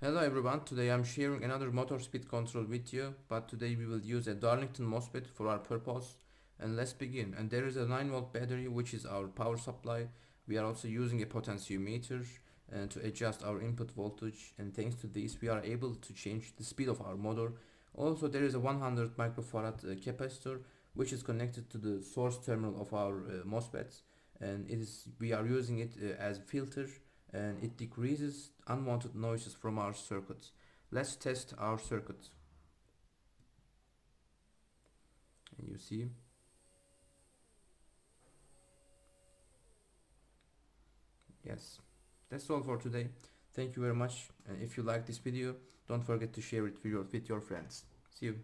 Hello everyone, today I'm sharing another motor speed control video, but today we will use a Darlington MOSFET for our purpose. And let's begin. And there is a 9-volt battery which is our power supply. We are also using a potentiometer to adjust our input voltage, and thanks to this we are able to change the speed of our motor. Also there is a 100 microfarad capacitor which is connected to the source terminal of our MOSFETs, and we are using it as filter, and it decreases unwanted noises from our circuits. Let's test our circuit. And you see, yes, that's all for today. Thank you very much. And if you like this video, don't forget to share it with your friends. See you.